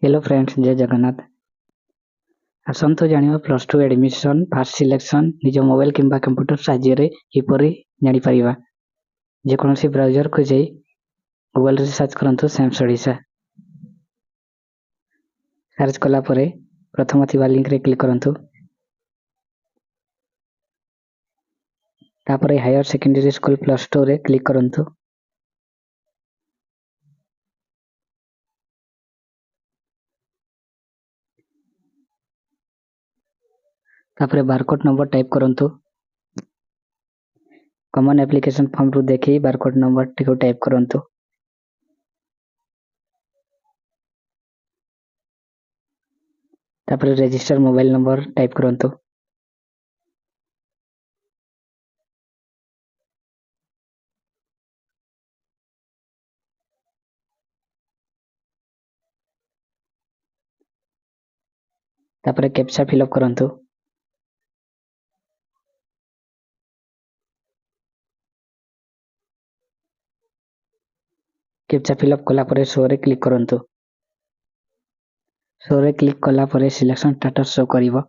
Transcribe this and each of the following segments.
Hello friends, जय जगन्नाथ। आसंतु जानिबा plus two admission first selection निज मोबाइल किंबा कंप्यूटर साहाय्य किपरि जानि परिबा। जेकोसी ब्राउजर को जाई गूगल रे सर्च करंतु सैम्स ओडिशा। सर्च कला परे प्रथम थिबा लिंक रे क्लिक करंतु। तापरे higher secondary school plus two रे क्लिक करंतु। तापरे बारकोड नंबर टाइप करंतु। कॉमन एप्लीकेशन फॉर्म रु देखि बारकोड नंबर टिको टाइप करंतु। तापरे रजिस्टर मोबाइल नंबर टाइप करंतु। तापरे कैप्चा फिलअप करंतु। कैप्चा फिलअप कला परे शो रे क्लिक करंतु। शो रे क्लिक कला परे सिलेक्शन स्टेटस शो करिवो।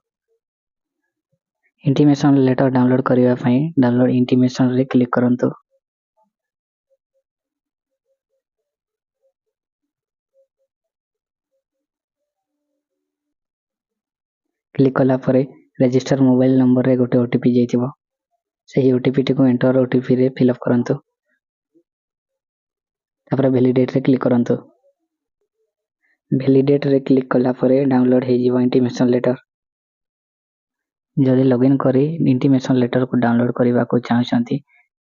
इंटीमेशन लेटर डाउनलोड करिवा पई डाउनलोड इंटीमेशन रे क्लिक करंतु। क्लिक कला परे रजिस्टर मोबाइल नंबर रे गोटे ओटीपी जाइतिबो। सही ओटीपी को एंटर ओटीपी रे फिलअप करंतु। तापर वैलिडेट रे क्लिक करंतु। वैलिडेट रे क्लिक कला परे डाउनलोड हे जीवो इंटीमेशन लेटर। जदि लॉगिन करी इंटीमेशन लेटर को डाउनलोड करबा को चाहछंती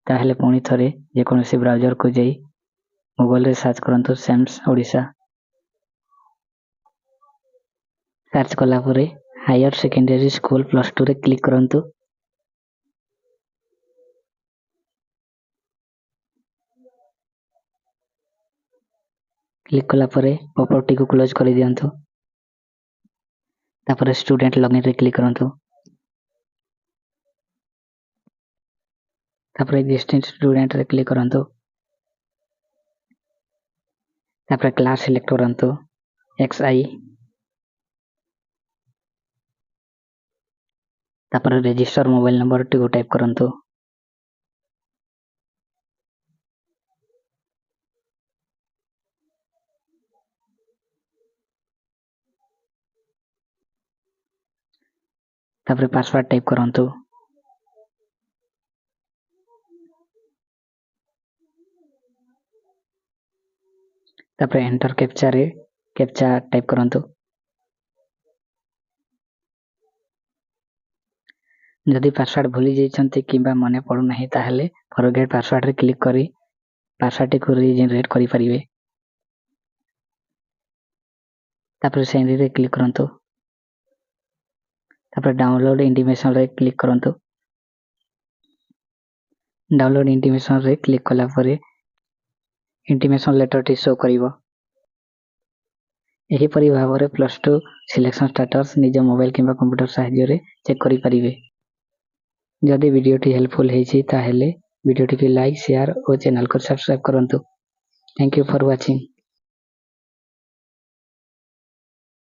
ताहेले पुणी थरे जेकोसी ब्राउजर को जाई गूगल रे सर्च करंतु सैम्स ओडिशा। सर्च कला परे higher secondary school plus two रे क्लिक करंतु। क्लिक कला परे पॉपअप टी को क्लोज कर दियंतु। तापर स्टूडेंट लॉगिन रे क्लिक करंतु। तापर एग्जिस्टिंग स्टूडेंट रे क्लिक करंतु। तापर क्लास सिलेक्ट करंतु XI। तापर रजिस्टर मोबाइल नंबर टी को टाइप करंतु। तापर पासवर्ड टाइप करंतु। तापर एंटर कैप्चा रे कैप्चा टाइप करंतु। जदि पासवर्ड भूली जाइछंती किबा मने पडु नाही ताहेले फॉरगेट पासवर्ड रे क्लिक करी पासवर्ड को रीजनरेट करि परिबे। तापर सेंड रे क्लिक करंतु। तापर डाउनलोड इंटीमेशन रे क्लिक करंतु। डाउनलोड इंटीमेशन रे क्लिक कला परे इंटीमेशन लेटर टी शो करिवो। एही परि भाबरे प्लस टू सिलेक्शन स्टेटस निज मोबाइल किंबा कंप्यूटर साहाय्य रे चेक करि परिबे। जदि वीडियो टी हेल्पफुल हेछि ताहेले वीडियो टी लाइक शेयर और चैनल को सब्सक्राइब करंतु। Thank you for watching.